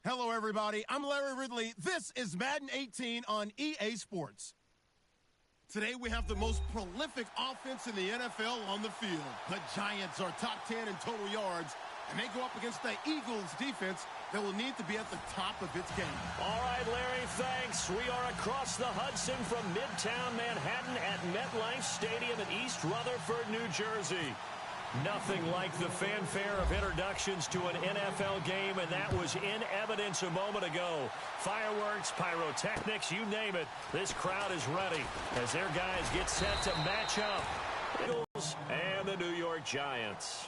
Hello, everybody. I'm Larry Ridley. This is Madden 18 on EA Sports. Today, we have the most prolific offense in the NFL on the field. The Giants are top 10 in total yards, and they go up against the Eagles defense that will need to be at the top of its game. All right, Larry, thanks. We are across the Hudson from Midtown Manhattan at MetLife Stadium in East Rutherford, New Jersey. Nothing like the fanfare of introductions to an NFL game, and that was in evidence a moment ago. Fireworks, pyrotechnics, you name it. This crowd is ready as their guys get set to match up. Eagles and the New York Giants.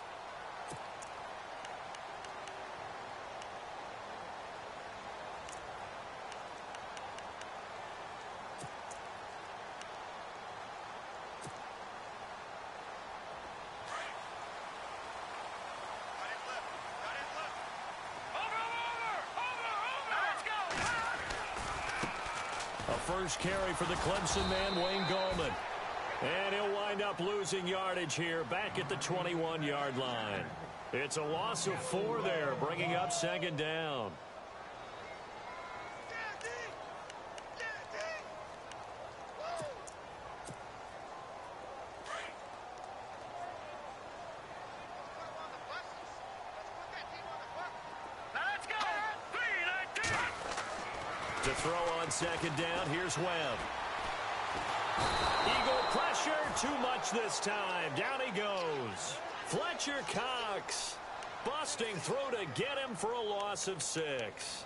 First carry for the Clemson man, Wayne Gallman. And he'll wind up losing yardage here back at the 21-yard line. It's a loss of 4 there, bringing up second down. To throw on second down, here's Webb. Eagle pressure, too much this time. Down he goes. Fletcher Cox. Busting through to get him for a loss of 6.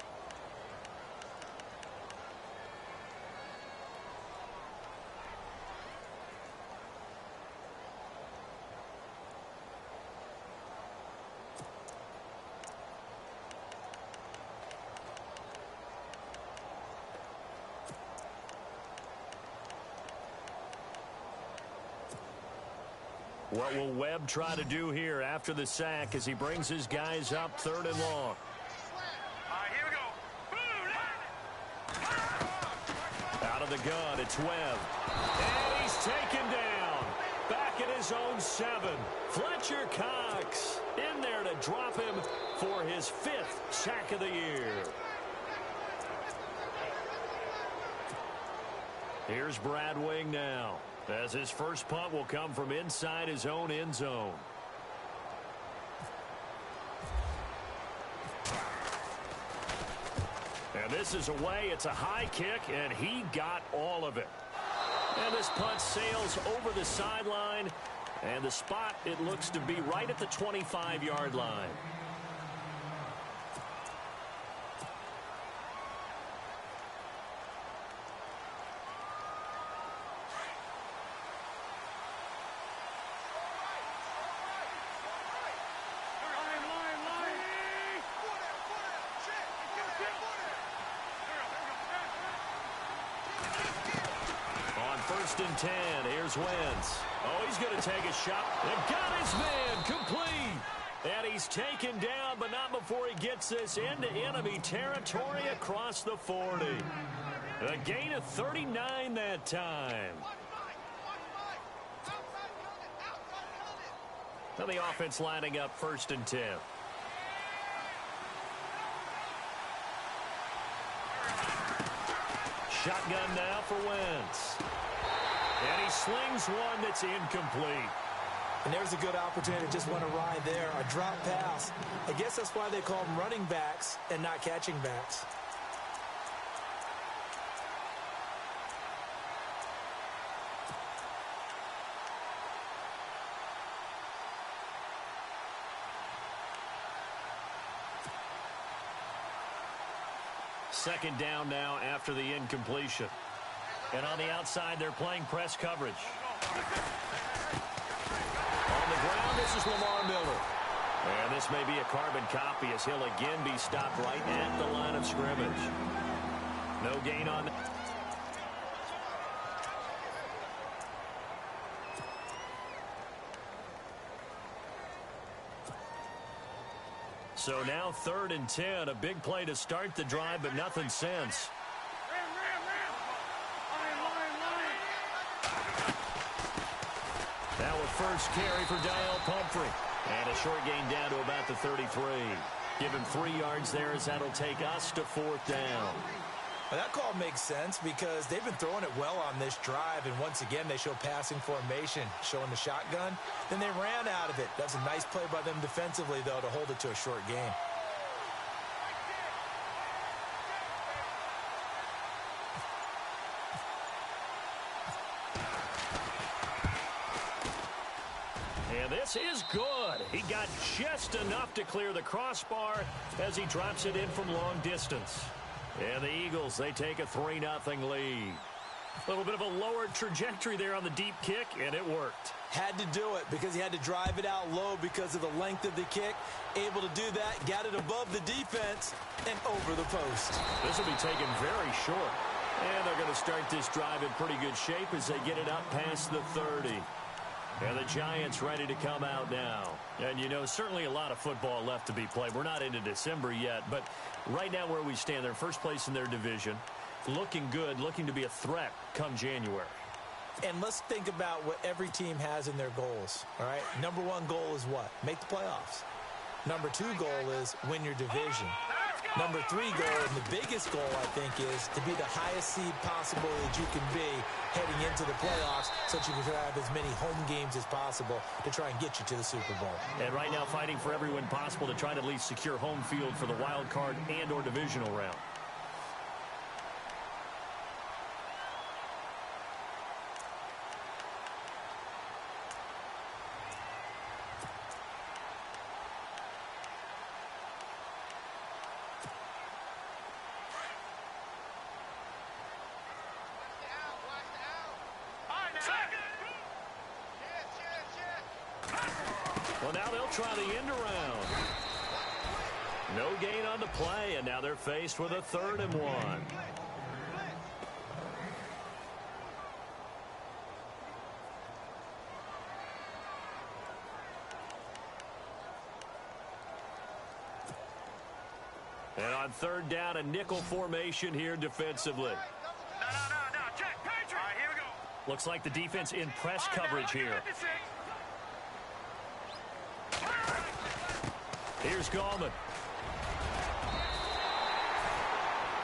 What will Webb try to do here after the sack as he brings his guys up 3rd and long? All right, here we go. Out of the gun, it's Webb. And he's taken down. Back at his own 7. Fletcher Cox in there to drop him for his 5th sack of the year. Here's Brad Wing now, as his first punt will come from inside his own end zone. And this is away. It's a high kick, and he got all of it. And this punt sails over the sideline, and the spot, it looks to be right at the 25-yard line. First and 10. Here's Wentz. Oh, he's going to take a shot. And got his man complete. And he's taken down, but not before he gets this into enemy territory across the 40. A gain of 39 that time. Now the offense lining up 1st and 10. Shotgun now for Wentz. And he slings one that's incomplete. And there's a good opportunity to just want to ride there. A drop pass. I guess that's why they call them running backs and not catching backs. Second down now after the incompletion. And on the outside, they're playing press coverage. On the ground, this is Lamar Miller. And this may be a carbon copy as he'll again be stopped right at the line of scrimmage. No gain on that. So now 3rd and 10, a big play to start the drive, but nothing since. Now a first carry for Daniel Pumphrey. And a short gain down to about the 33. Give him 3 yards there as that'll take us to 4th down. Well, that call makes sense because they've been throwing it well on this drive, and once again, they show passing formation, showing the shotgun. Then they ran out of it. That's a nice play by them defensively, though, to hold it to a short game. And this is good. He got just enough to clear the crossbar as he drops it in from long distance. And the Eagles, they take a 3-0 lead. A little bit of a lower trajectory there on the deep kick, and it worked. Had to do it because he had to drive it out low because of the length of the kick. Able to do that, got it above the defense, and over the post. This will be taken very short. And they're going to start this drive in pretty good shape as they get it up past the 30. And the Giants ready to come out now. And, you know, certainly a lot of football left to be played. We're not into December yet, but right now where we stand, they're first place in their division. Looking good, looking to be a threat come January. And let's think about what every team has in their goals, all right? Number 1 goal is what? Make the playoffs. Number 2 goal is win your division. Number 3 goal, and the biggest goal, I think, is to be the highest seed possible that you can be heading into the playoffs so that you can have as many home games as possible to try and get you to the Super Bowl. And right now fighting for every win possible to try to at least secure home field for the wild card and or divisional round. Well, now they'll try the end around. No gain on the play, and now they're faced with a 3rd and 1. And on 3rd down, a nickel formation here defensively. No, check, Patriot. All right, here we go. Looks like the defense in press coverage here. Here's Gallman.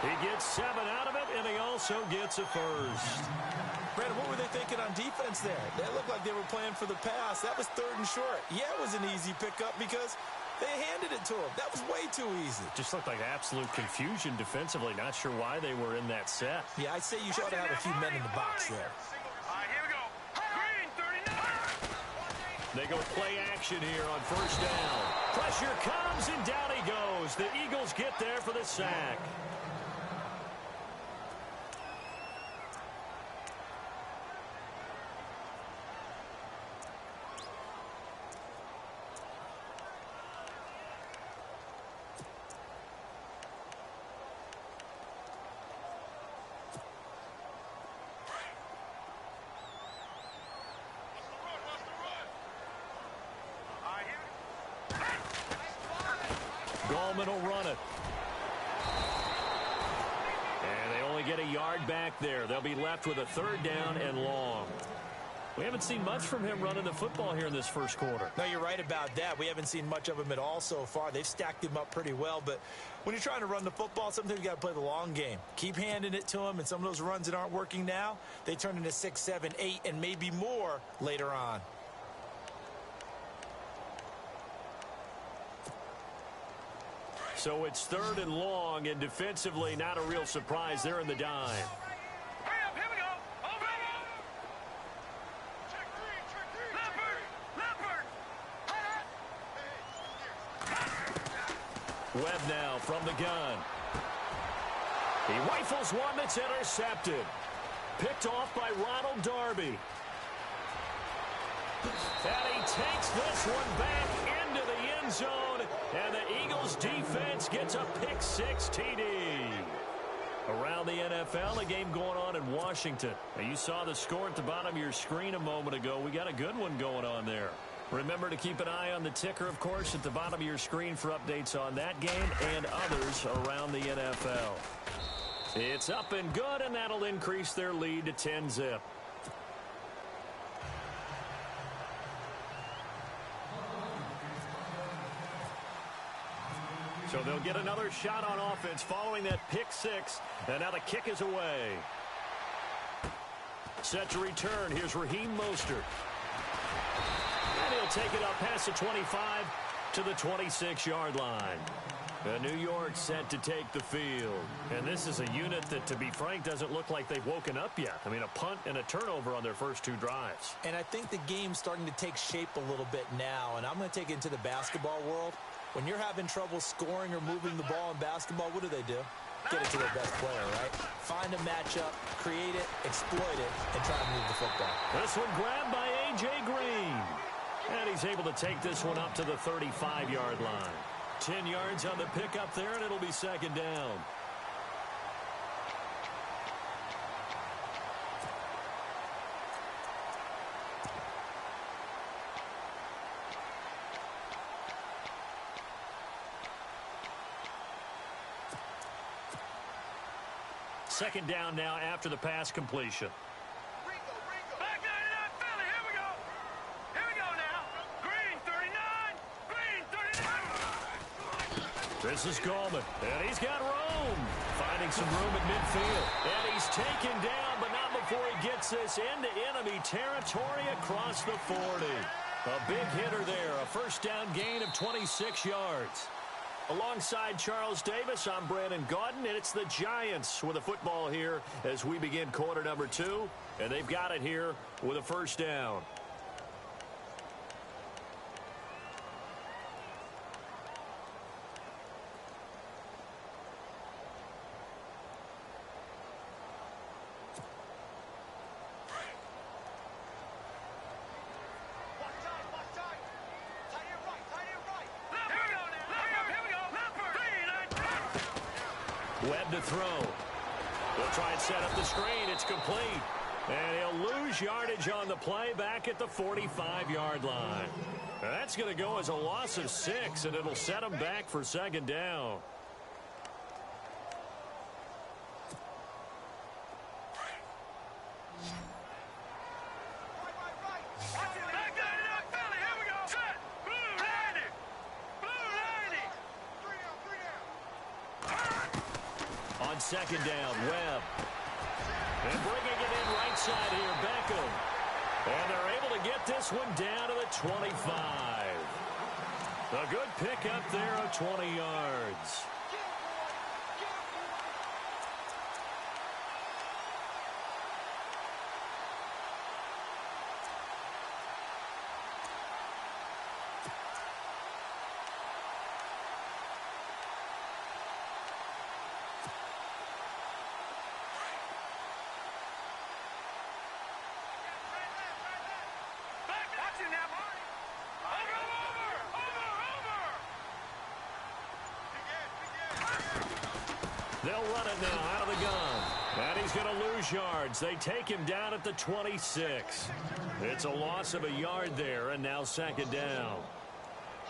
He gets 7 out of it, and he also gets a first. Brandon, what were they thinking on defense there? That looked like they were playing for the pass. That was 3rd and short. Yeah, it was an easy pickup because they handed it to him. That was way too easy. Just looked like absolute confusion defensively. Not sure why they were in that set. Yeah, I'd say you should have a few men in the box there. All right, here we go. Green, 39. They go play action here on 1st down. Pressure comes, and down he goes. The Eagles get there for the sack. Gallman will run it. And they only get a yard back there. They'll be left with a 3rd down and long. We haven't seen much from him running the football here in this first quarter. No, you're right about that. We haven't seen much of him at all so far. They've stacked him up pretty well, but when you're trying to run the football, sometimes you got to play the long game. Keep handing it to him, and some of those runs that aren't working now, they turn into 6, 7, 8, and maybe more later on. So it's 3rd and long, and defensively not a real surprise. They're in the dime. Hurry up, here we go. Over. Check three. Leopard. Webb now from the gun. He rifles one that's intercepted. Picked off by Ronald Darby. And he takes this one back into the end zone, and the Eagles defense gets a pick-6 TD. Around the NFL, a game going on in Washington. Now, you saw the score at the bottom of your screen a moment ago. We got a good one going on there. Remember to keep an eye on the ticker, of course, at the bottom of your screen for updates on that game and others around the NFL. It's up and good, and that'll increase their lead to 10-zip. So they'll get another shot on offense following that pick six. And now the kick is away. Set to return. Here's Raheem Mostert. And he'll take it up past the 25 to the 26-yard line. New York set to take the field. And this is a unit that, to be frank, doesn't look like they've woken up yet. I mean, a punt and a turnover on their first two drives. And I think the game's starting to take shape a little bit now. And I'm going to take it into the basketball world. When you're having trouble scoring or moving the ball in basketball, what do? Get it to their best player, right? Find a matchup, create it, exploit it, and try to move the football. This one grabbed by A.J. Green. And he's able to take this one up to the 35-yard line. 10 yards on the pickup there, and it'll be second down. Second down now after the pass completion. Back 99 Philly. Here we go. Here we go now. Green 39. Green 39. This is Gallman, and he's got room. Finding some room at midfield. And he's taken down, but not before he gets this into enemy territory across the 40. A big hitter there, a first down gain of 26 yards. Alongside Charles Davis, I'm Brandon Gaudin, and it's the Giants with a football here as we begin quarter number 2. And they've got it here with a first down. Webb to throw. They'll try and set up the screen. It's complete. And he'll lose yardage on the play back at the 45-yard line. Now that's going to go as a loss of 6, and it'll set him back for second down. On second down, Webb. And bringing it in right side here, Beckham. And they're able to get this one down to the 25. A good pickup there of 20 yards. They'll run it now out of the gun. And he's going to lose yards. They take him down at the 26. It's a loss of a yard there, and now second down.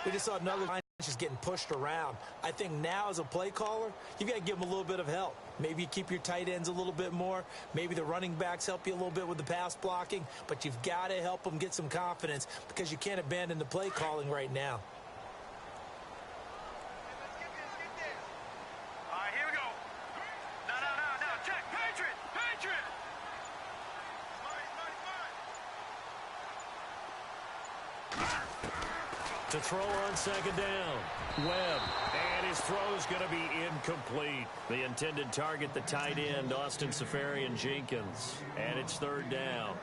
We just saw another line just getting pushed around. I think now as a play caller, you've got to give them a little bit of help. Maybe you keep your tight ends a little bit more. Maybe the running backs help you a little bit with the pass blocking. But you've got to help them get some confidence because you can't abandon the play calling right now. To throw on second down, Webb, and his throw's going to be incomplete. The intended target, the tight end, Austin Seferian-Jenkins, and it's third down.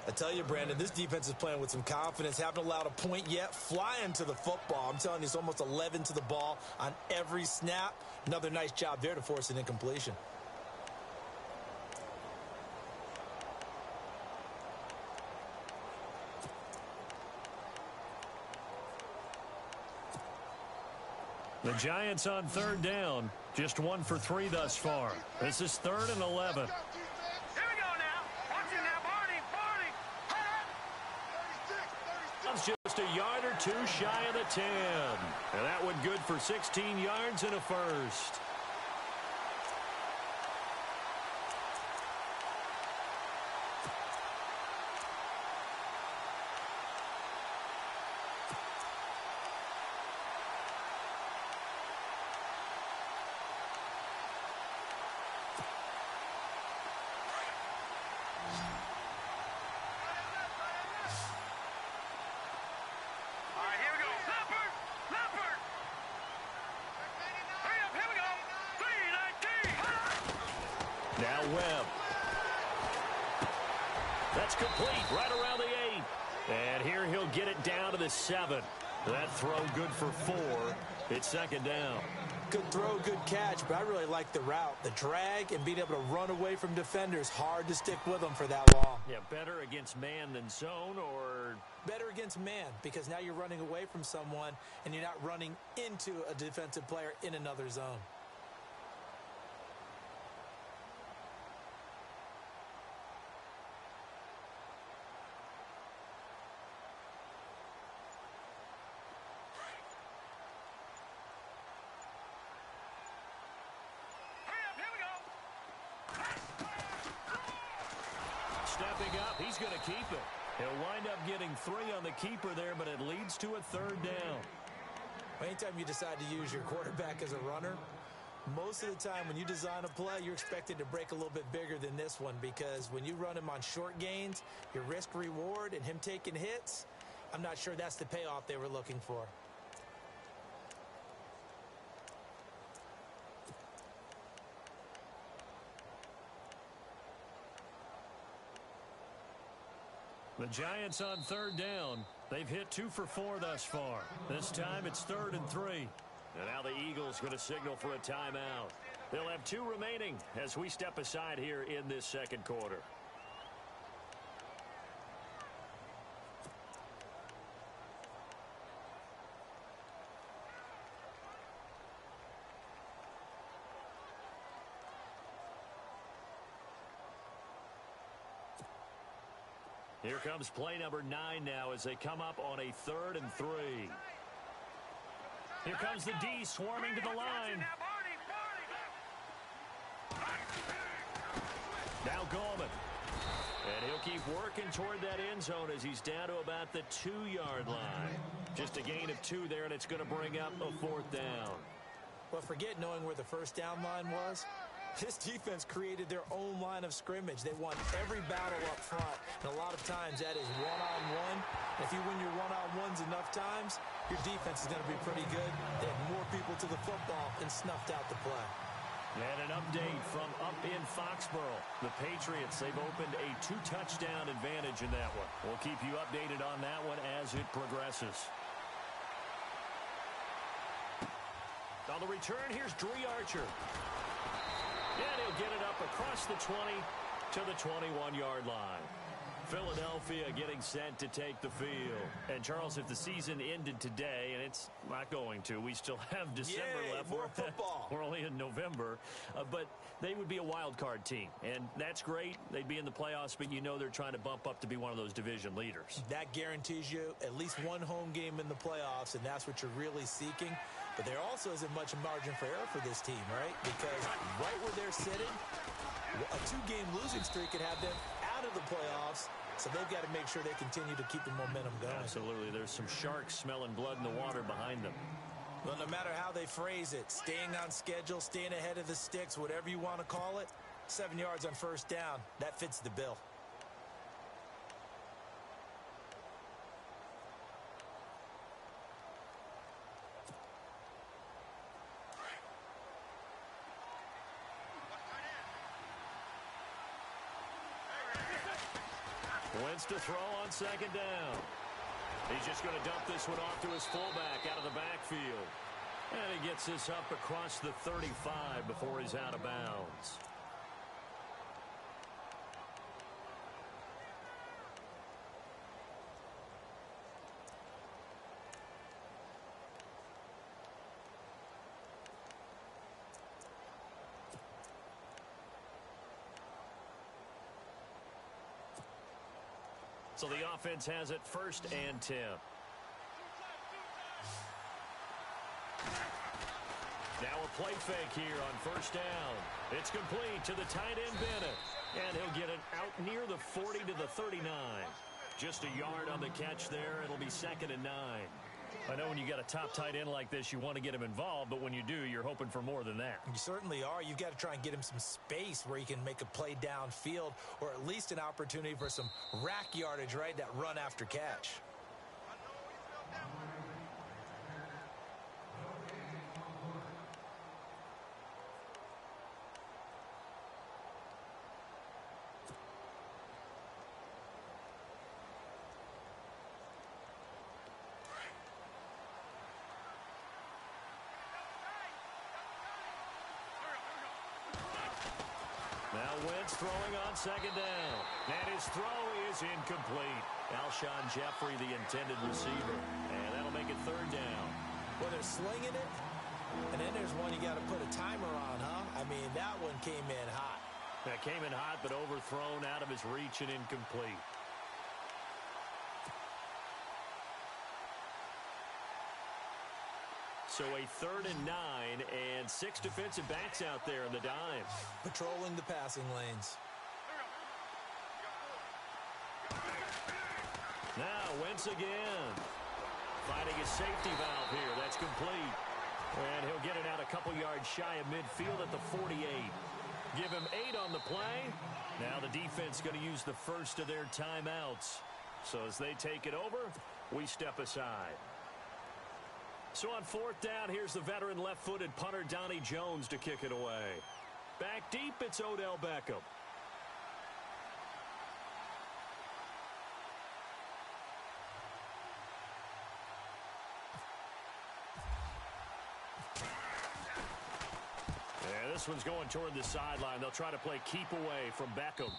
I tell you, Brandon, this defense is playing with some confidence. Haven't allowed a point yet. Flying to the football. I'm telling you, it's almost 11 to the ball on every snap. Another nice job there to force an incompletion. The Giants on third down, just 1 for 3 thus far. This is 3rd and 11. Here we go now. Watch it now, Barney. That's just a yard or 2 shy of the 10. And that one good for 16 yards and a first. Now Webb. That's complete right around the 8. And here he'll get it down to the 7. That throw good for 4. It's second down. Good throw, good catch, but I really like the route. The drag and being able to run away from defenders, hard to stick with them for that long. Yeah, better against man than zone, or? Better against man, because now you're running away from someone and you're not running into a defensive player in another zone. Stepping up, he's going to keep it. He'll wind up getting 3 on the keeper there, but it leads to a third down. Anytime you decide to use your quarterback as a runner, most of the time when you design a play, you're expected to break a little bit bigger than this one, because when you run him on short gains, your risk-reward and him taking hits, I'm not sure that's the payoff they were looking for. The Giants on third down. They've hit 2 for 4 thus far. This time it's 3rd and 3. And now the Eagles going to signal for a timeout. They'll have 2 remaining as we step aside here in this second quarter. Here comes play number 9 now as they come up on a 3rd and 3. Here comes the D swarming to the line. Now Gallman. And he'll keep working toward that end zone as he's down to about the 2-yard line. Just a gain of 2 there, and it's going to bring up a 4th down. Well, forget knowing where the first down line was. This defense created their own line of scrimmage. They won every battle up front, and a lot of times that is one-on-one. If you win your one-on-ones enough times, your defense is going to be pretty good. They had more people to the football and snuffed out the play. And an update from up in Foxborough. The Patriots, they've opened a 2-touchdown advantage in that one. We'll keep you updated on that one as it progresses. On the return, here's Dree Archer. And he'll get it up across the 20 to the 21-yard line. Philadelphia getting set to take the field. And, Charles, if the season ended today, and it's not going to, we still have December left. More football. We're only in November. But they would be a wild card team. And that's great. They'd be in the playoffs, but you know they're trying to bump up to be one of those division leaders. That guarantees you at least one home game in the playoffs, and that's what you're really seeking. But there also isn't much margin for error for this team, right? Because right where they're sitting, a 2-game losing streak could have them out of the playoffs. So they've got to make sure they continue to keep the momentum going. Absolutely. There's some sharks smelling blood in the water behind them. Well, no matter how they phrase it, staying on schedule, staying ahead of the sticks, whatever you want to call it, 7 yards on first down, that fits the bill. Wentz to throw on second down. He's just going to dump this one off to his fullback out of the backfield. And he gets this up across the 35 before he's out of bounds. So the offense has it 1st and 10. Now a play fake here on 1st down. It's complete to the tight end Bennett. And he'll get it out near the 40 to the 39. Just a yard on the catch there. It'll be 2nd and 9. I know when you got a top tight end like this, you want to get him involved, but when you do, you're hoping for more than that. You certainly are. You've got to try and get him some space where he can make a play downfield, or at least an opportunity for some rack yardage, right? That run after catch. Now Wentz throwing on second down. And his throw is incomplete. Alshon Jeffrey, the intended receiver. And that'll make it third down. Well, they're slinging it. And then there's one you got to put a timer on, huh? I mean, that one came in hot. That came in hot, but overthrown out of his reach and incomplete. So a 3rd and 9, and 6 defensive backs out there in the dime. Patrolling the passing lanes. Now Wentz again. Finding his safety valve here. That's complete. And he'll get it out a couple yards shy of midfield at the 48. Give him 8 on the play. Now the defense going to use the first of their timeouts. So as they take it over, we step aside. So on 4th down, here's the veteran left-footed punter Donnie Jones to kick it away. Back deep, it's Odell Beckham. Yeah, this one's going toward the sideline. They'll try to play keep away from Beckham.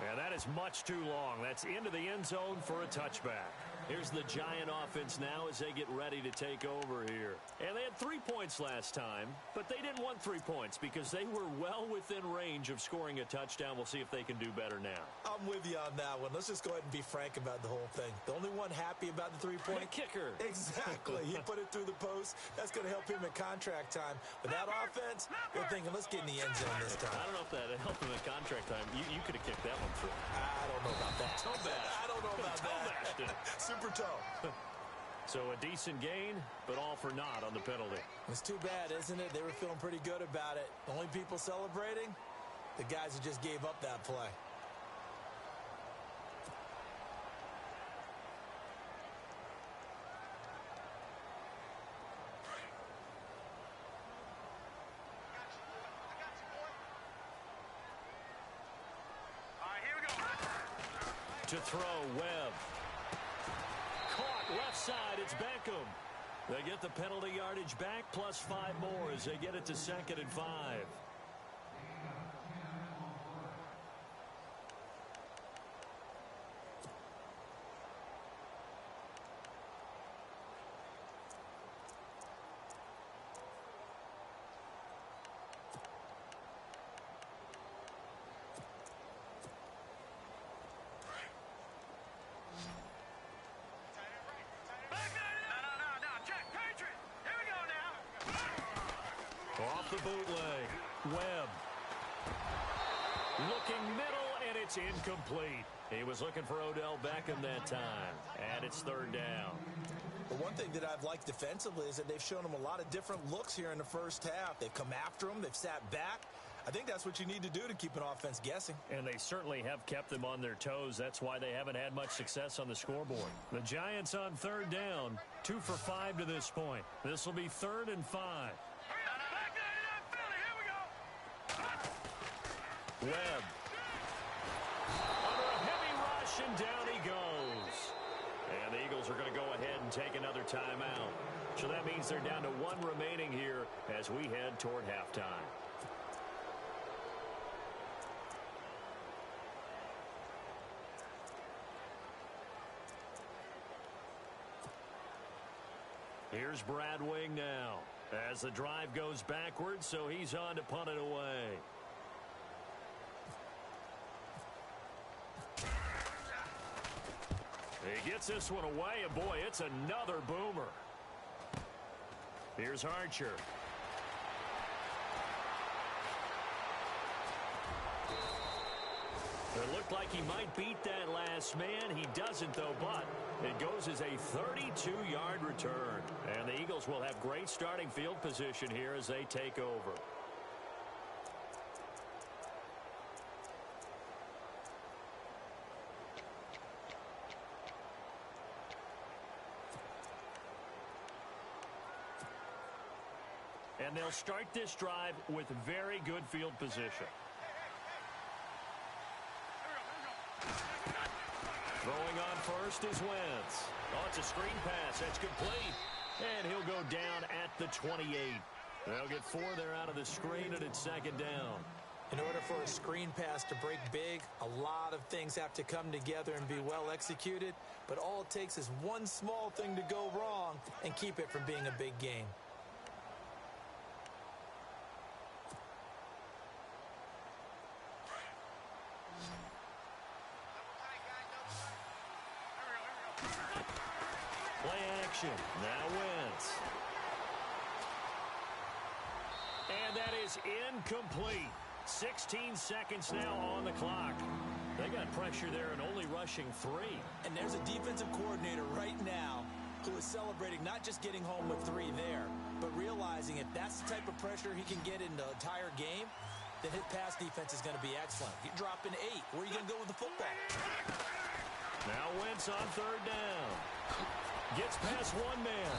And that is much too long. That's into the end zone for a touchback. Here's the Giant offense now as they get ready to take over here. And they had 3 points last time, but they didn't want 3 points because they were well within range of scoring a touchdown. We'll see if they can do better now. I'm with you on that one. Let's just go ahead and be frank about the whole thing. The only one happy about the 3-point kicker. Exactly. He put it through the post. That's going to help him in contract time. But that offense, they're thinking, let's get in the end zone this time. I don't know if that helped him in contract time. You could have kicked that one through. I don't know about that. I don't know about that. Super toe. So a decent gain, but all for naught on the penalty. It's too bad, isn't it? They were feeling pretty good about it. The only people celebrating, the guys who just gave up that play. To throw, Webb. Caught left side, it's Beckham. They get the penalty yardage back, plus 5 more as they get it to 2nd and 5. Off the bootleg, Webb. Looking middle, and it's incomplete. He was looking for Odell Beckham that time, and it's 3rd down. But one thing that I've liked defensively is that they've shown him a lot of different looks here in the first half. They've come after him. They've sat back. I think that's what you need to do to keep an offense guessing. And they certainly have kept them on their toes. That's why they haven't had much success on the scoreboard. The Giants on 3rd down, 2 for 5 to this point. This will be 3rd and 5. Webb. Under a heavy rush, and down he goes. And the Eagles are going to go ahead and take another timeout. So that means they're down to 1 remaining here as we head toward halftime. Here's Brad Wing now as the drive goes backwards, so he's on to punt it away. He gets this one away, and boy, it's another boomer. Here's Archer. It looked like he might beat that last man. He doesn't, though, but it goes as a 32-yard return. And the Eagles will have great starting field position here as they take over. And they'll start this drive with very good field position. Throwing on first is Wentz. Oh, it's a screen pass. That's complete. And he'll go down at the 28. They'll get 4 there out of the screen, and it's 2nd down. In order for a screen pass to break big, a lot of things have to come together and be well executed, but all it takes is one small thing to go wrong and keep it from being a big game. Play action. Now Wentz. And that is incomplete. 16 seconds now on the clock. They got pressure there and only rushing 3. And there's a defensive coordinator right now who is celebrating not just getting home with 3 there, but realizing if that's the type of pressure he can get in the entire game, then his pass defense is going to be excellent. You're dropping 8. Where are you going to go with the football? Now Wentz on third down. Gets past one man.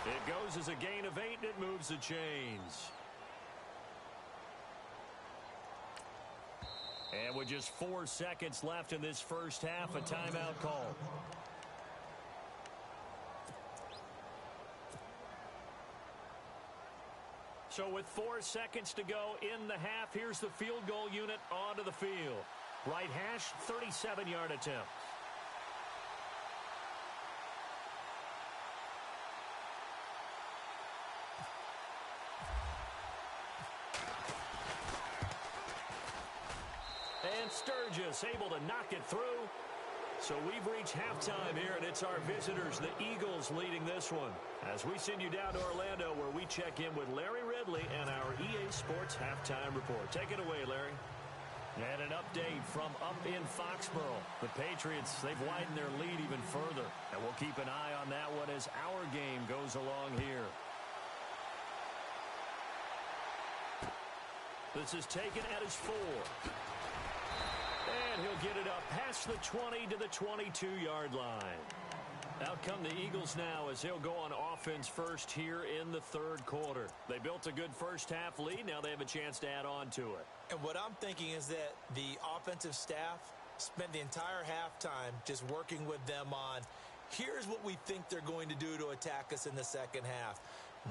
It goes as a gain of 8, and it moves the chains. And with just 4 seconds left in this first half, a timeout call. So with 4 seconds to go in the half, here's the field goal unit onto the field. Right hash, 37-yard attempt. And Sturgis able to knock it through. So we've reached halftime here, and it's our visitors, the Eagles, leading this one. As we send you down to Orlando, where we check in with Larry Ridley and our EA Sports Halftime Report. Take it away, Larry. And an update from up in Foxborough. The Patriots, they've widened their lead even further. And we'll keep an eye on that one as our game goes along here. This is taken at his 4. And he'll get it up past the 20 to the 22-yard line. Out come the Eagles now as they'll go on offense first here in the third quarter. They built a good first half lead. Now they have a chance to add on to it. And what I'm thinking is that the offensive staff spent the entire halftime just working with them on, here's what we think they're going to do to attack us in the second half.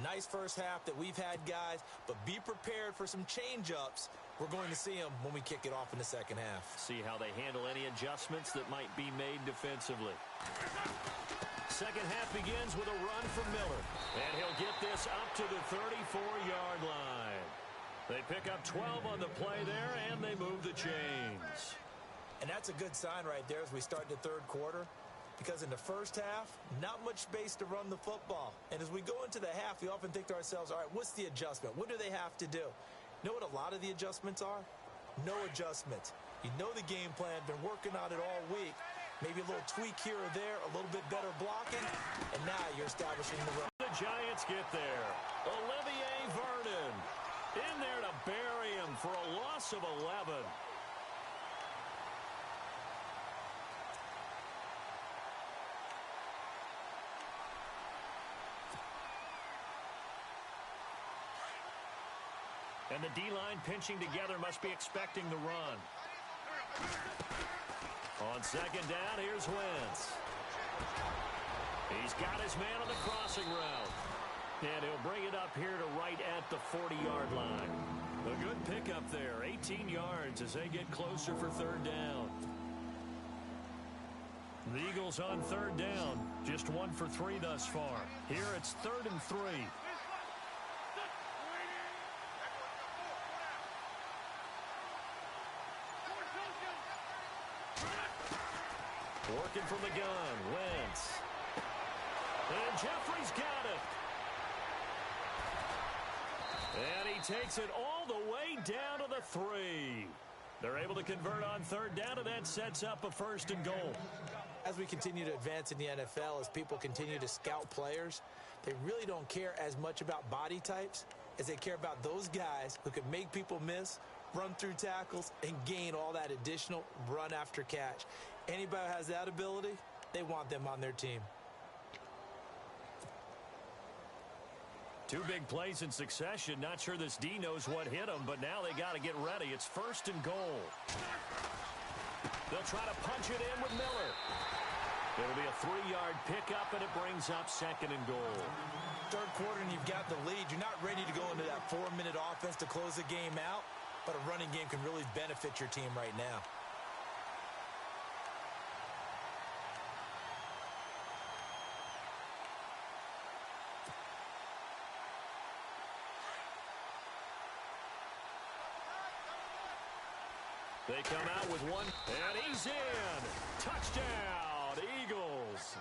Nice first half that we've had, guys, but be prepared for some change-ups. We're going to see them when we kick it off in the second half. See how they handle any adjustments that might be made defensively. Second half begins with a run from Miller. And he'll get this up to the 34-yard line. They pick up 12 on the play there, and they move the chains. And that's a good sign right there as we start the third quarter. Because in the first half, not much space to run the football. And as we go into the half, we often think to ourselves, all right, what's the adjustment? What do they have to do? You know what a lot of the adjustments are? No adjustments. You know the game plan, been working on it all week. Maybe a little tweak here or there, a little bit better blocking, and now you're establishing the run. The Giants get there. Olivier Vernon in there to bury him for a loss of 11. And the D-line pinching together must be expecting the run. On second down, here's Wentz. He's got his man on the crossing route. And he'll bring it up here to right at the 40-yard line. A good pickup there, 18 yards as they get closer for third down. The Eagles on third down, just 1 for 3 thus far. Here it's 3rd and 3. Working from the gun, Wentz. And Jeffrey's got it. And he takes it all the way down to the 3. They're able to convert on third down, and that sets up a 1st and goal. As we continue to advance in the NFL, as people continue to scout players, they really don't care as much about body types as they care about those guys who can make people miss, run through tackles, and gain all that additional run after catch. Anybody who has that ability, they want them on their team. 2 big plays in succession. Not sure this D knows what hit him, but now they got to get ready. It's 1st and goal. They'll try to punch it in with Miller. It'll be a 3-yard pickup, and it brings up 2nd and goal. Third quarter, and you've got the lead. You're not ready to go into that 4-minute offense to close the game out. but a running game can really benefit your team right now. They come out with one, and he's in. Touchdown, Eagles.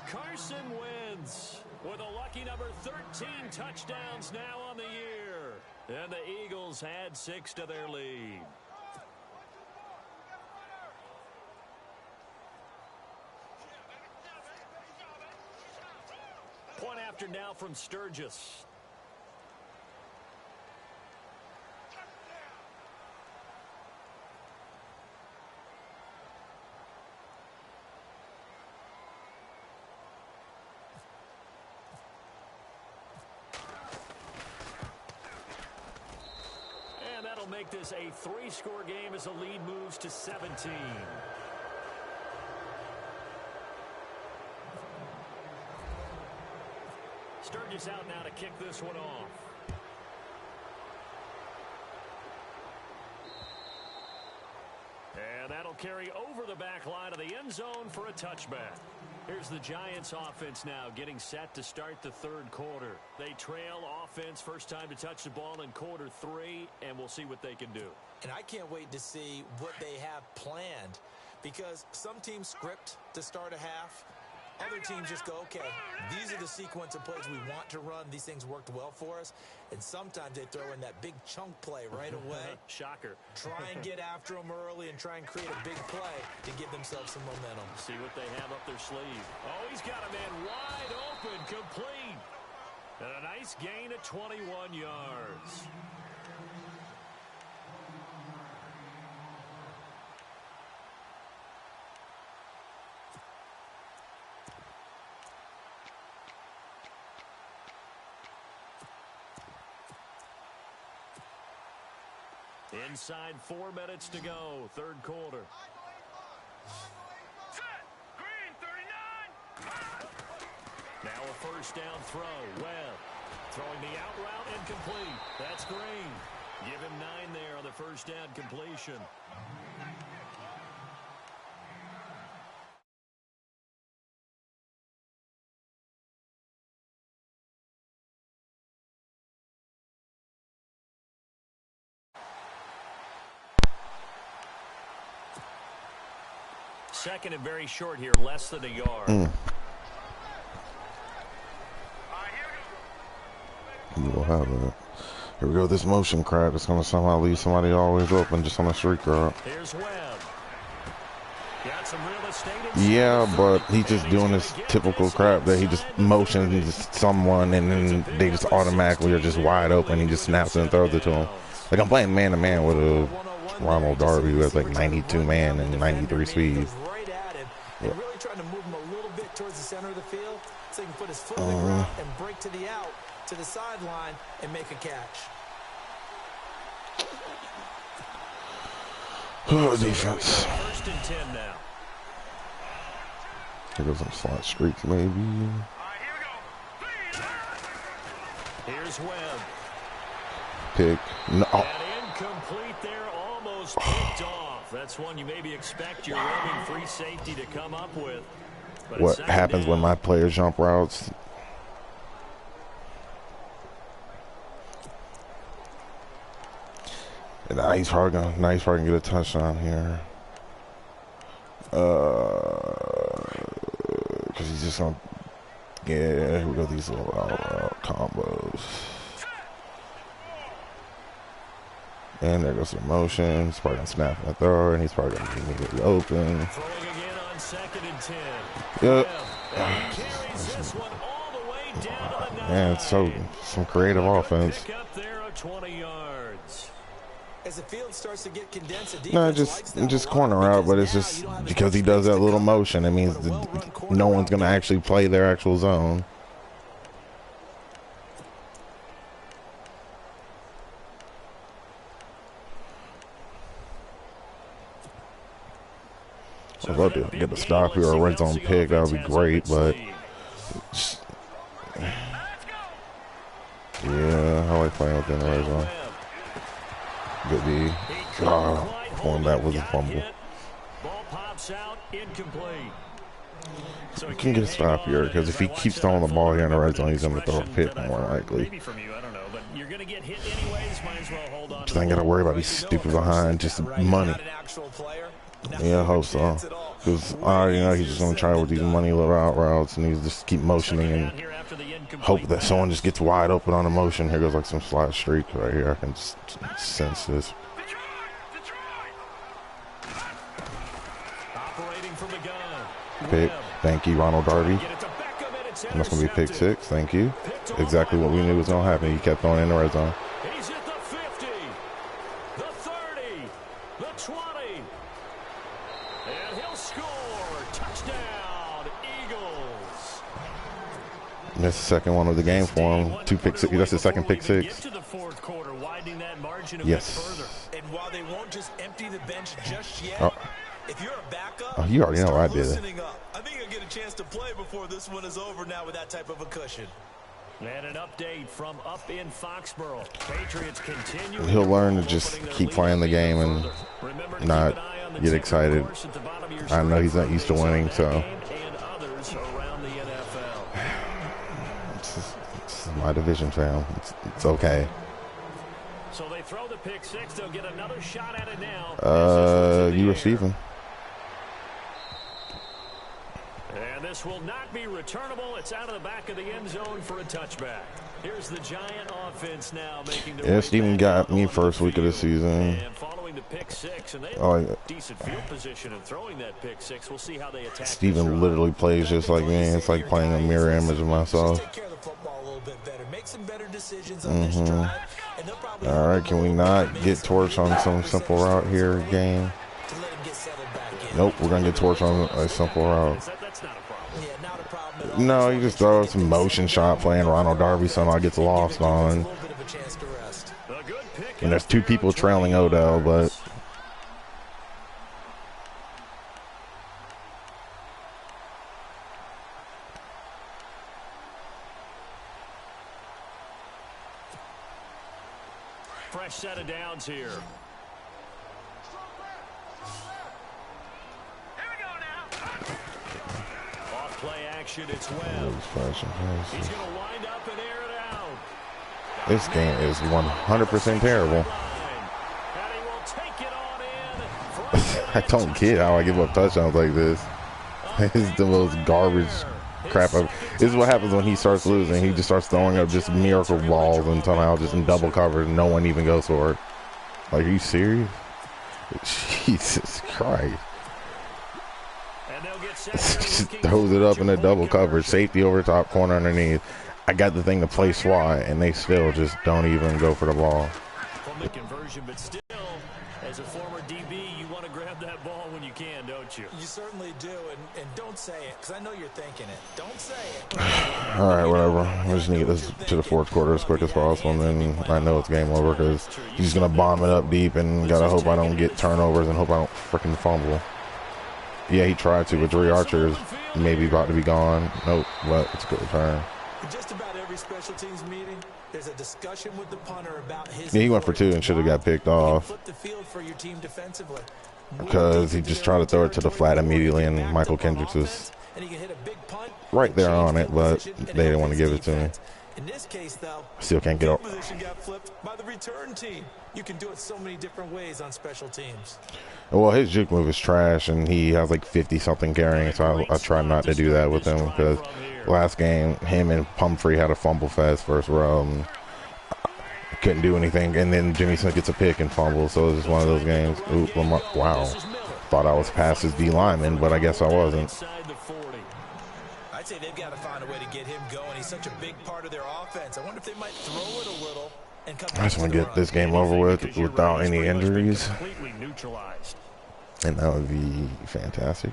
Carson Wentz with a lucky number 13 touchdowns now on the year. And the Eagles add 6 to their lead. Point after now from Sturgis. Make this a 3-score game as the lead moves to 17. Sturgis out now to kick this one off. And that'll carry over the back line of the end zone for a touchback. Here's the Giants offense now getting set to start the third quarter. They trail offense first time to touch the ball in quarter 3, and we'll see what they can do. And I can't wait to see what they have planned, because some teams script to start a half. Other teams just go, okay, these are the sequence of plays we want to run. These things worked well for us. And sometimes they throw in that big chunk play right away. Shocker. Try and get after them early and try and create a big play to give themselves some momentum. See what they have up their sleeve. Oh, he's got a man wide open, complete. And a nice gain at 21 yards. Inside 4 minutes to go, third quarter. Set. Green, 39. Now a first down throw. Webb throwing the out route incomplete. That's Green. Give him 9 there on the first down completion. Second and very short here, less than a yard. You will have it. Here we go. This motion crap is going to somehow leave somebody always open just on a streak route. Here's Webb. Got some real estate. Yeah, but he's just doing this typical crap that he just motions someone and then they just automatically are just wide open. He just snaps it and throws it to him. Like I'm playing man-to-man with a Ronald Darby who has like 92 man and 93 speed. And really trying to move him a little bit towards the center of the field so he can put his foot in the ground and break to the out, to the sideline, and make a catch. Oh, defense. First and 10 now. Here goes some slot streaks, maybe. Here's Webb. Pick. No. And incomplete there, almost picked off. That's one you maybe expect your roaming free safety to come up with. But what happens when my players jump routes? Now he's probably gonna get a touchdown here. Because he's just gonna, yeah, here we go, these little out combos. And there goes some motion. He's probably gonna snap and throw, and he's probably gonna be immediately open. Throwing again on 2nd and 10. Yep. Carries this one all the way down to the 9. Man, it's so some creative offense. Pick up there of 20 yards. As the field starts to get condensed, No, just corner out, but it's just because he does that little motion. It means no one's gonna actually play their actual zone. I'd love to get a stop here or a red zone pick. That would be great, but yeah, I like playing within the red zone. Good D. Going back with a fumble. Ball pops out, incomplete. So You can get a stop here because if he keeps throwing the ball here in the red zone, he's going to throw a pick more likely. Maybe from you, I don't know, but you're going to get hit anyways. Might as well hold on. Just ain't got to worry about these stupid behind, just money. Yeah, I hope so. Because I already know he's just going to try with these money little out routes, and he's just keep motioning and hope that someone just gets wide open on a motion. Here goes like some slide streak right here. I can just sense this. Operating from the gun. Pick. Thank you, Ronald Darby. And that's going to be pick 6. Thank you. Exactly what we knew was going to happen. He kept throwing in the red zone. He's at the 50, the 30, the 20. And he'll score. Touchdown, Eagles. That's the second one of the game for him. 2 pick 6. That's the second pick 6. To the fourth quarter, widening that margin a yes. bit further. And while they won't just empty the bench just yet, if you're a backup, you already know I did it. I think you'll get a chance to play before this one is over now with that type of a cushion. And an update from up in Foxborough. Patriots continue. He'll learn to just keep playing the game and not get excited. I know he's not used to winning, so it's my division, fam. It's okay. So they throw the pick 6. They'll get another shot at it now. You receiving. And this will not be returnable. It's out of the back of the end zone for a touchback. Here's the Giant offense now making the Steven got me first week of the season. And following the pick 6, and they have decent field position and throwing that pick 6. We'll see how they attack. Steven literally plays just like me. It's like playing a mirror image of myself. Take care of the football a little bit better. Make some better decisions on this drive. And they'll probably all right, can we not get torch on some simple route here, game? to let him get settled back in. Nope, we're gonna get torch on a simple route. That's not a problem. Yeah, not a problem at all. No, you just throw some motion shot playing Ronald Darby, somehow gets lost on. A little bit of a chance to rest. A good pick. And there's 2 people trailing Odell, but Fresh set of downs here. Here we go now. Off play action, it's Webb. He's going to wind up and air it out. this game is 100% terrible. And he will take it on in. I don't get how I give up touchdowns like this. It's the most garbage crap. This is what happens when he starts losing. He just starts throwing up just miracle balls and somehow just in double coverage. No one even goes for it. Like, are you serious? Jesus Christ. And they'll get set. Just throws it up in a double coverage. Safety over top, corner underneath. I got the thing to play SWAT, and they still just don't even go for the ball. From the conversion, but still, as a former DB, you want to grab that ball when you can, don't you? You certainly do, and don't say it, because I know you're thinking it. Don't say it. All right, whatever. I just need to get this to the fourth quarter as quick as possible, and then I know it's game over because he's going to bomb it up deep, and got to hope I don't get turnovers and hope I don't freaking fumble. Yeah, he tried to, but Dre Archer is maybe about to be gone. Nope, but it's a good return. In just about every special teams meeting, there's a discussion with the punter about his. Yeah, he went for 2 and should have got picked off. Flip the field for your team defensively. Because he just tried to throw it to the flat immediately, and Michael Kendricks was right there on it, but they didn't want to give it to me. In this case, though, Still can't get up. position got flipped by the return team. You can do it so many different ways on special teams. Well, his juke move is trash, and he has like 50-something carrying, so I try not to do that with him because last game, him and Pumphrey had a fumble fest first row. Couldn't do anything, and then Jimmy Smith gets a pick and fumble, so it's just one of those games. Oop, wow. Thought I was past his D lineman, but I guess I wasn't. I'd say they've got to find a way to get him going. He's such a big part of their offense. I wonder if they might throw it a little and come. I just want to get this game over with without any injuries, and that would be fantastic.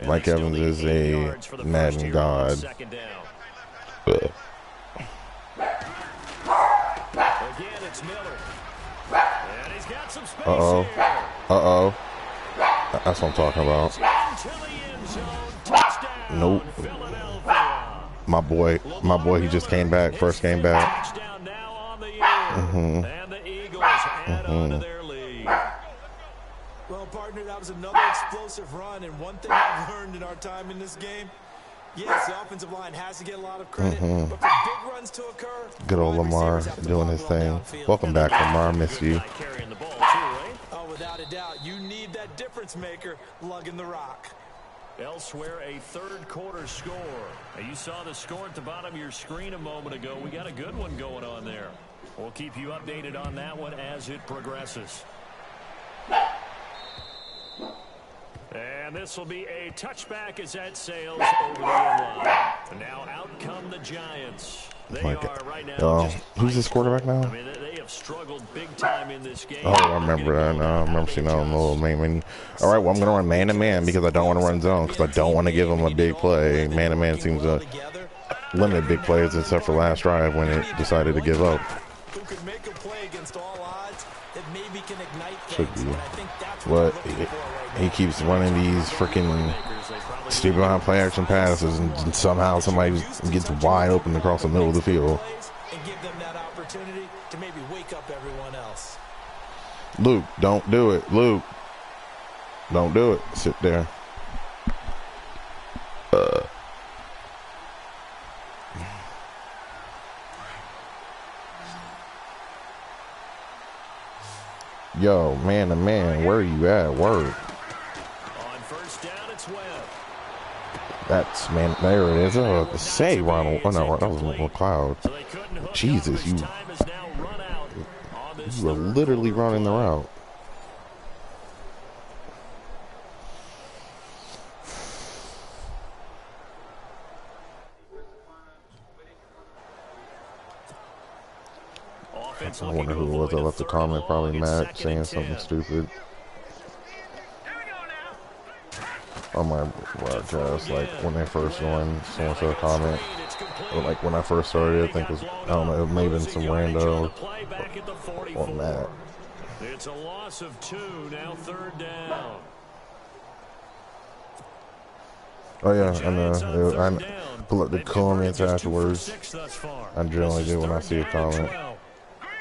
Mike Evans is a Madden god. Uh-oh. Uh-oh. That's what I'm talking about. Nope. My boy, he just came back. First game back. Touchdown now on the year. And the Eagles add on to their lead. Well, partner, that was another explosive run, and one thing I've learned in our time in this game, yes, the offensive line has to get a lot of credit, but for big runs to occur, Good old Lamar doing his thing. Welcome back, Lamar. Miss you. Carrying the ball, too, right? oh, without a doubt, you need that difference maker lugging the rock. Elsewhere, a third-quarter score. Now, you saw the score at the bottom of your screen a moment ago. We got a good one going on there. We'll keep you updated on that one as it progresses. And this will be a touchback as that sails over the line. Now out come the Giants. They are right now. Who's this quarterback now? I mean, they have struggled big time in this game. Oh, I remember that. I remember seeing that on the little main menu. All right, well, I'm going to run man-to-man because I don't want to run zone because I don't want to give them a big play. Man-to-man seems to limit big plays except for last drive when it decided to give up. Who could make a play against all odds that maybe can ignite Should things, be. but I think that's But what we're looking for right now. he keeps running these freaking stupid on play action passes, and somehow somebody gets wide open across the middle of the field. And give them that opportunity to maybe wake up everyone else. Luke, don't do it. Luke, don't do it. Sit there. Yo, man to man, where are you at? Word. On first down, it's Webb. That's, man, there it is. Say Ronald. Oh, no, that was McLeod. So they couldn't hook Jesus, up. you His time is now run out on this were third literally quarter running the play. route. Offense I looking wonder to who it was that avoid a left a third comment. and Probably long. It's Matt second saying and something 10. stupid Here we go now. on my broadcast. Like when they first joined, someone said a comment. Or like when I first started, I think it was, I don't know, it may have been some rando or Matt. It's a loss of 2, now third down. Oh yeah, Giants on third I down. pull up the They've comments converted just 2 for afterwards. 6 thus far. I generally This is do when I third see a down and comment. 12. Green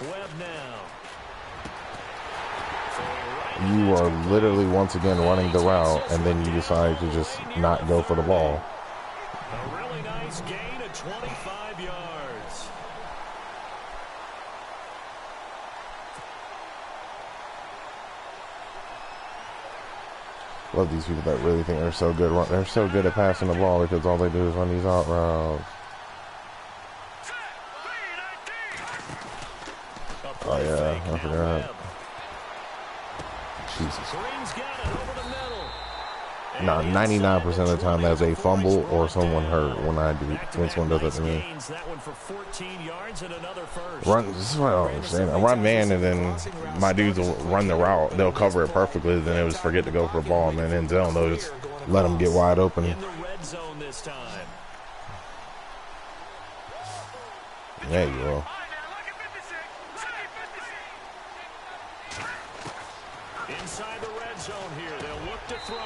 39. Webb now. You are literally once again running the route, and then you decide to just not go for the ball. A really nice gain of 25 yards. Love these people that really think they're so good. They're so good at passing the ball because all they do is run these out routes. Oh yeah, I forgot. Jesus. Green's got it over the middle. No, 99% of the time that's a fumble or someone hurt when I do. When someone does that to me. That one for 14 yards and another first. Run. This is what I don't understand. I run man, and then my dudes will run the route. They'll cover it perfectly. Then they just forget to go for a ball, and then in zone they'll just let them get wide open. In the red zone this time. There you go. All right, now look at 56. Say 56. Inside the red zone here. They'll look to throw.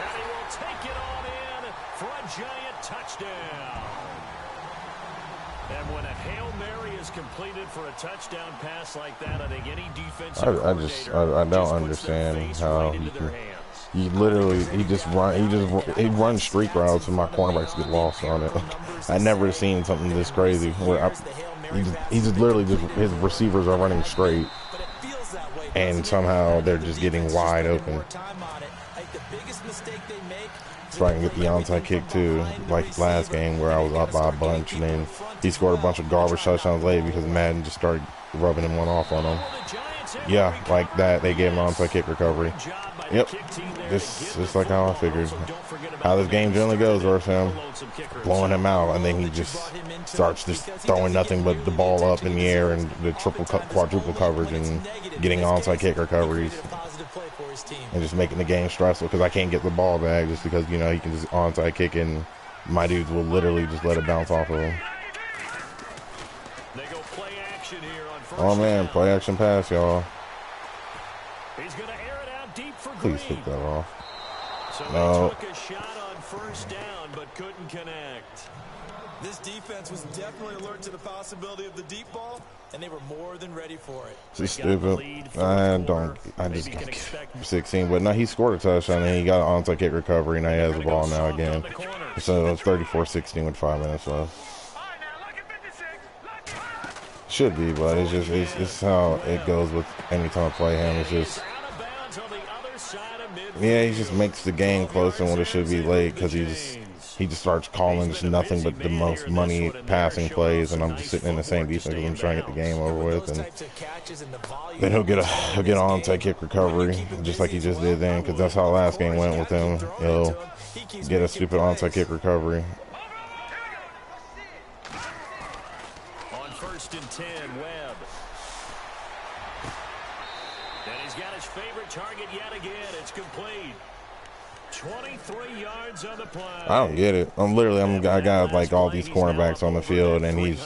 And he will take it on in for a giant touchdown. And when a Hail Mary is completed for a touchdown pass like that, I think any defensive I coordinator just just don't puts their understand face how right he into their can. hands. He literally, he runs streak routes, and my cornerbacks get lost on it. I never seen something this crazy where he's just literally just his receivers are running straight, and somehow they're just getting wide open. So I can get the onside kick too, like last game where I was up by a bunch, and then he scored a bunch of garbage touchdowns late because Madden just started rubbing him one off on him. Yeah, like that. They gave him an onside kick recovery. Yep, just like how I figured. How this game generally goes, versus him blowing him out, and then he just starts just throwing nothing but the ball up in the air and the quadruple coverage and getting onside kick recoveries and just making the game stressful because I can't get the ball back just because, you know, he can just onside kick and my dudes will literally just let it bounce off of him. They go play action here on first Oh man, down. play action pass, y'all. He's going to air it out deep for Please Green. pick that off. So No. they took a shot on first down, but but couldn't connect. This defense was definitely alert to the possibility of the deep ball, and they were more than ready for it. He's stupid. I just got 16, but no, he scored a touchdown and he got an onside kick recovery. Now he has the ball now again. So it's 34-16 with 5 minutes left. Should be, but it's how it goes with any time I play him. It's just, yeah, he just makes the game closer than what it should be late because he just starts calling just nothing but the most money passing plays, and I'm just sitting in the same defense because I'm trying to get the game over with, and then he'll get an onside kick recovery just like he just did then, because that's how the last game went with him. He'll get a stupid onside kick recovery. On 1st and 10, Webb. And he's got his favorite target yet again. It's complete. 23 yards on the play. I don't get it. I got like all these cornerbacks on the field, and he's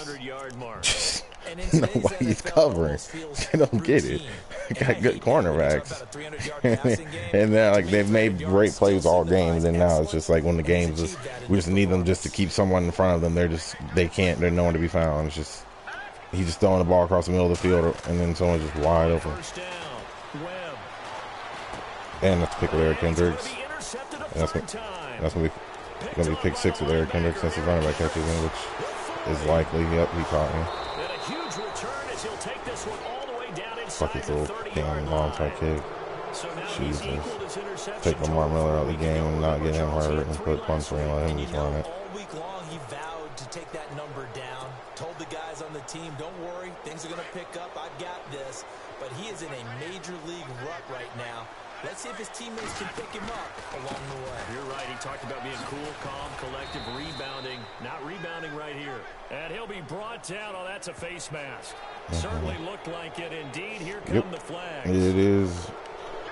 just nobody's covering. I don't get it. I got good cornerbacks, and they're like they've made great plays all game. And then now it's just like when the game's just we just need them just to keep someone in front of them. They're nowhere to be found. It's just he's just throwing the ball across the middle of the field, and then someone's just wide open. And that's pick with Eric Kendricks. That's gonna be pick 6 with Eric Kendricks since his running back catches him, which is likely. Yep, he caught me. Fucking little damn long type kick. Jesus. Take Lamar Miller out of the game and not get him hurt and put Pumphrey and let him just run it. All week long he vowed to take that number down. Told the guys on the team, don't worry, things are gonna pick up. I've got this. But he is in a major league rut right now. Let's see if his teammates can pick him up along the way. You're right. He talked about being cool, calm, collective, rebounding. Not rebounding right here. And he'll be brought down. Oh, that's a face mask. Certainly looked like it. Indeed, here come the flags. It is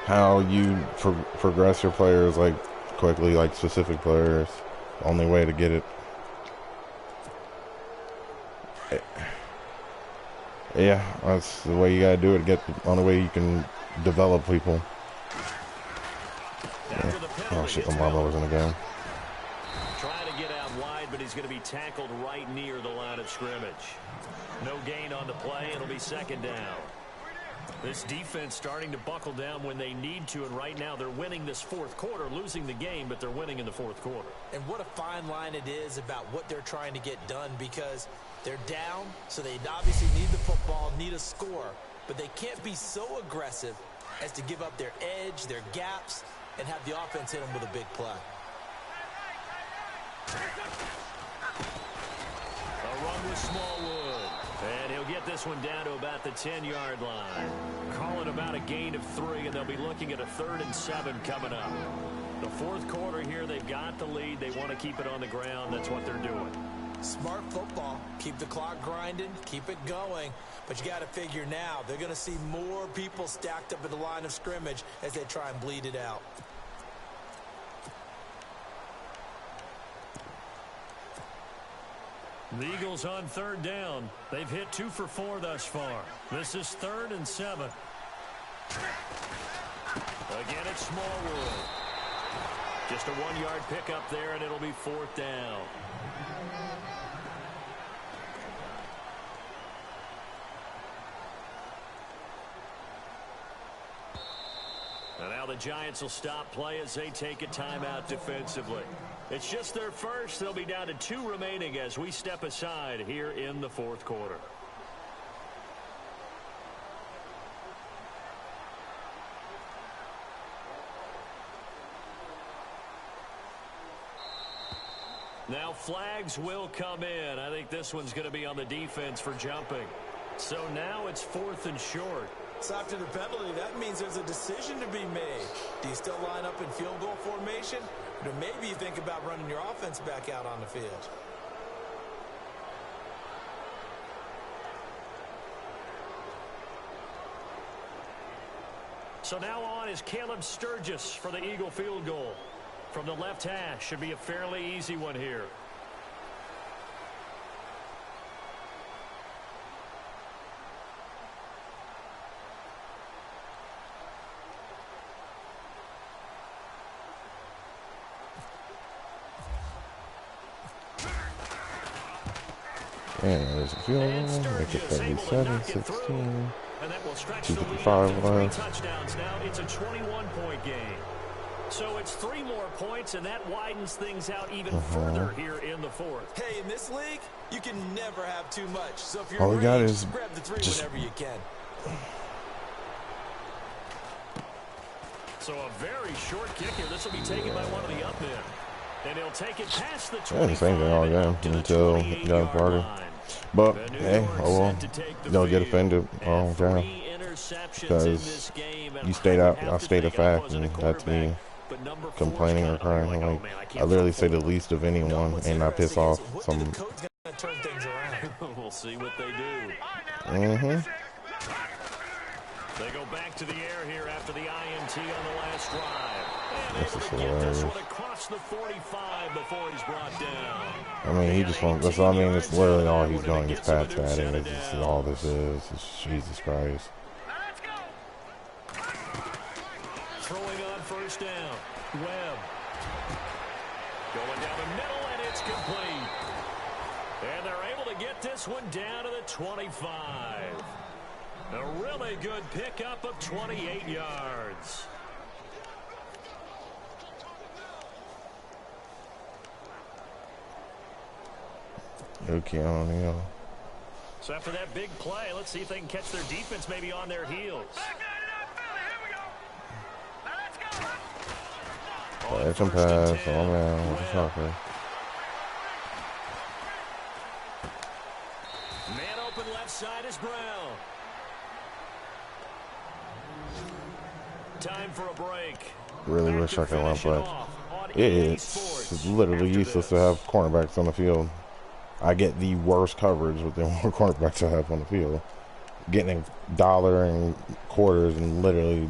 how you progress your players, like, quickly, like specific players. Only way to get it. Yeah, that's the way you got to do it. Only way you can develop people. Yeah. Oh shit, Lamar Miller's in the game. Trying to get out wide, but he's going to be tackled right near the line of scrimmage. No gain on the play. It'll be 2nd down. This defense starting to buckle down when they need to, and right now they're winning this 4th quarter, losing the game, but they're winning in the 4th quarter. And what a fine line it is about what they're trying to get done, because they're down, so they obviously need the football, need a score, but they can't be so aggressive as to give up their edge, their gaps, and have the offense hit them with a big play. A run with Smallwood. And he'll get this one down to about the 10-yard line. Calling about a gain of 3, and they'll be looking at a 3rd and 7 coming up. The 4th quarter here, they've got the lead. They want to keep it on the ground. That's what they're doing. Smart football. Keep the clock grinding. Keep it going. But you got to figure now, they're going to see more people stacked up at the line of scrimmage as they try and bleed it out. The Eagles on 3rd down. They've hit 2 for 4 thus far. This is 3rd and 7. Again, it's Smallwood. Just a 1-yard pickup there, and it'll be 4th down. And now the Giants will stop play as they take a timeout defensively. It's just their first. They'll be down to 2 remaining as we step aside here in the 4th quarter. Now flags will come in. I think this one's going to be on the defense for jumping. So now it's 4th and short. So after the penalty, that means there's a decision to be made. Do you still line up in field goal formation? Or maybe you think about running your offense back out on the field. So now on is Caleb Sturgis for the Eagle field goal. From the left hash, should be a fairly easy one here. And there's a field goal. Make it 37-16. 2:55 left. Touchdowns now. It's a 21-point game. So it's 3 more points, and that widens things out even further here in the fourth. Hey, in this league, you can never have too much. So if you're all we got range, is grab the 3 whenever you can. So a very short kick here. This will be taken by one of the up men. And he'll take it past the 25 yeah, the same thing all game until it got party. But hey, oh well, don't get offended. Oh god, because you stayed out. I stayed a fact, and that's me complaining or crying. Like I literally say the least of anyone, and I piss off some. We'll see what they do. They go back to the air here after the INT on the last drive. And able to get this one across the 45 before he's brought down. I mean, he just wants. That's. I mean, it's literally all he's doing is pass padding. It's just all this is. It's Jesus Christ. Throwing on first down. Webb. Going down the middle, and it's complete. And they're able to get this one down to the 25. A really good pickup of 28 yards. Okay, O'Neal. So after that big play, let's see if they can catch their defense maybe on their heels. Catch and pass. Oh man, what the fuck? Man open left side is Brown. Time for a break. Really wish I could run, but it's literally useless to have cornerbacks on the field. I get the worst coverage with the more cornerbacks I have on the field. Getting $1 and quarters, and literally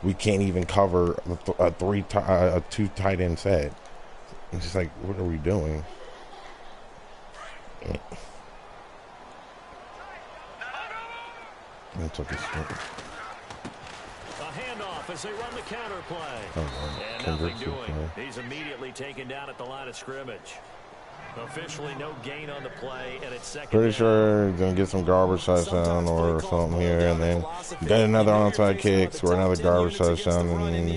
we can't even cover a 2 tight end set. It's just like, what are we doing? I took his as they run the counter play. And nothing doing. He's immediately taken down at the line of scrimmage. Officially no gain on the play, and it's second. Pretty sure he's gonna get some garbage touchdown or something here, and then get another onside kick, score another garbage touchdown, and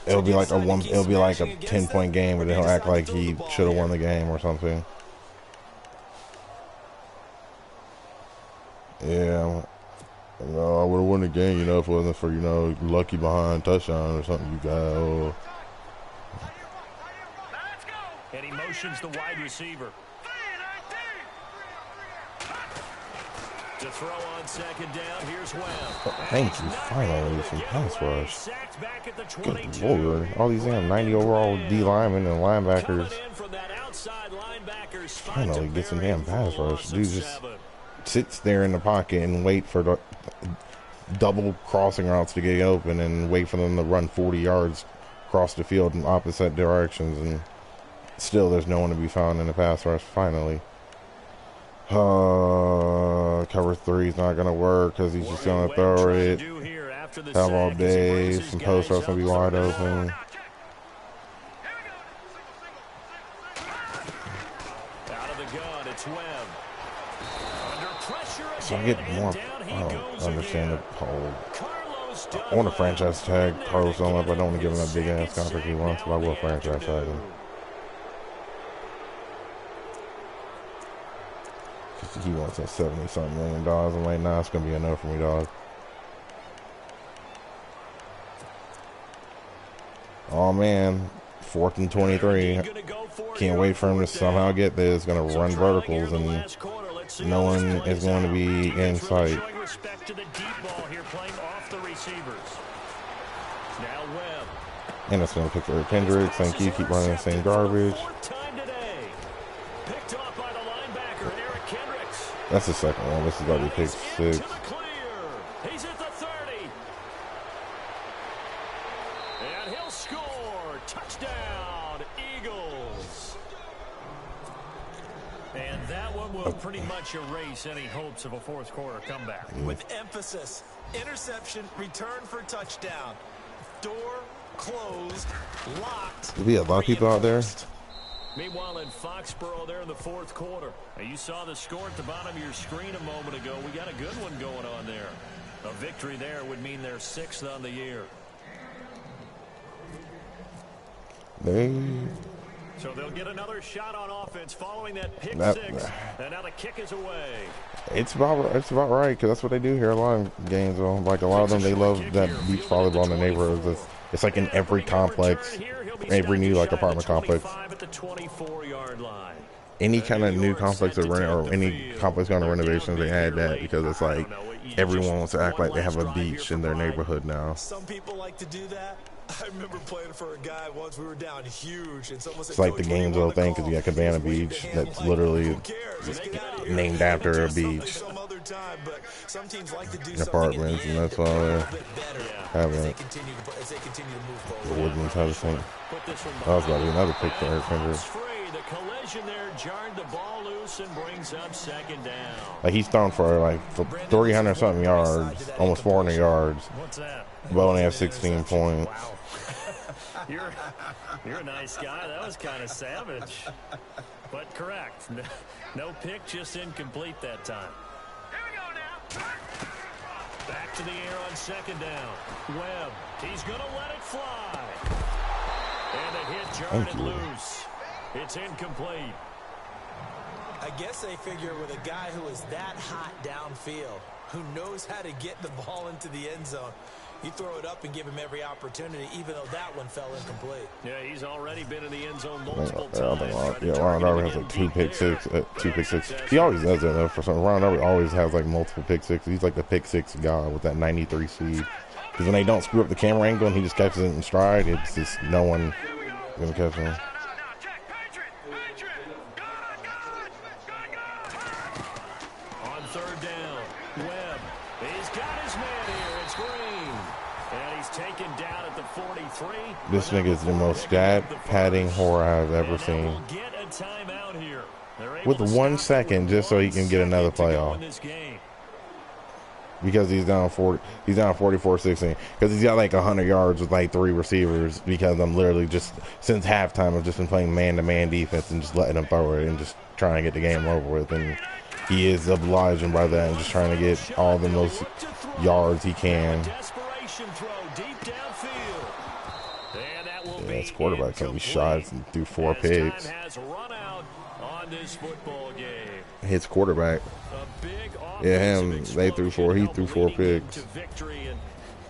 it'll be like a 10-point game, but he'll act like he should have won the game or something. Yeah. No, I would have won the game, if it wasn't for, lucky behind touchdown or something you got. And he motions the wide receiver. To throw on second down, here's Webb. Thank you, finally, some pass rush. Good lord, all these damn 90 overall D linemen and linebackers. Finally get some damn pass rush. Dude just sits there in the pocket and wait for the double crossing routes to get open and wait for them to run 40 yards across the field in opposite directions, and still there's no one to be found in the pass rush. Finally, cover 3 is not going to work because he's just going to throw it. Have all day. Some post routes going to be wide open. Out of the gun, it's Webb. So I get more. I don't understand the whole. I want to franchise tag Carlos Dunlap. I don't want to give him that big ass contract he wants, but I will franchise tag him. He wants that $70-something million. I'm like, nah, it's gonna be enough for me, dog. Oh man, 4th and 23. Can't wait for him to somehow get this. Gonna run verticals, and no one is going to be in sight. And it's going to pick Eric Kendricks. Thank you. Keep running the same garbage. That's the second one. This is going to be pick 6. He's at the 30. And he'll score. Touchdown, Eagles. And that one will pretty much erase any hopes of a fourth quarter comeback. With emphasis, interception, return for touchdown. Door closed, locked. There'll be a lot of people out there Meanwhile, in Foxborough there in the fourth quarter. Now, you saw the score at the bottom of your screen a moment ago. We got a good one going on there. A victory there would mean they're 6th on the year. So they'll get another shot on offense following that pick six. And now the kick is away. It's about right, because that's what they do here a lot of games. Like a lot of them, they love that beach volleyball in the neighborhoods. It's like in every complex, every new like apartment complex. Any kind of new complex or any complex going to renovations, they add that because it's like everyone wants to act like they have a beach in their neighborhood now. Some people like to do that. I remember playing for a guy once. We were down huge, and someone said, it's like the Gainesville thing because you got Cabana Beach that's literally named after a beach. Apartments, and that's all they're having. The Woodlands has a thing. That was about to be another pick for Eric Kendrick. The collision there jarred the ball loose and brings up second down. Like he's thrown for like 300 something yards, almost 400 yards. What's that? But only have 16 points. Wow. You're a nice guy. That was kind of savage. But correct. No pick, just incomplete that time. Here we go now. Back to the air on second down. Webb. He's going to let it fly. And a hit jarred it loose. It's incomplete. I guess they figure with a guy who is that hot downfield, who knows how to get the ball into the end zone, you throw it up and give him every opportunity, even though that one fell incomplete. Yeah, he's already been in the end zone multiple times. Ron Darby has like two pick six. He always does that though. For some, Ron Darby always has like multiple pick sixes. He's like the pick six guy with that 93 seed. Because when they don't screw up the camera angle and he just catches it in stride, it's just no one gonna catch him. On third down, Webb. He's got his man here. It's Green. And he's taken down at the 43. This nigga is the most stat padding horror I've ever seen. With 1 second just so he can get another playoff. Because he's down 44-16. Because he's got like 100 yards with like 3 receivers. Because I'm literally just, since halftime, I've just been playing man-to-man defense and just letting him throw it and just trying to get the game over with. And he is obliging by that and just trying to get all the most yards he can. Yeah, his quarterback's going to be shot and do 4 picks. His quarterback. Yeah, him. They threw 4. He threw 4 picks.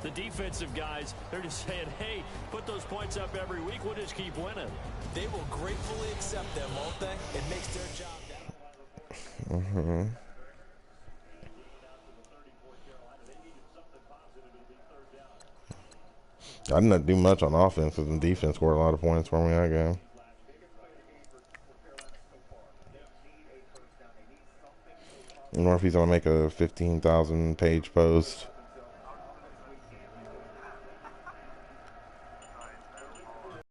The defensive guys, they're just saying, hey, put those points up every week. We'll just keep winning. They will gratefully accept them, won't they? It makes their job down. Mm-hmm. I did not do much on offense because the defense scored a lot of points for me that game. I wonder if he's going to make a 15,000 page post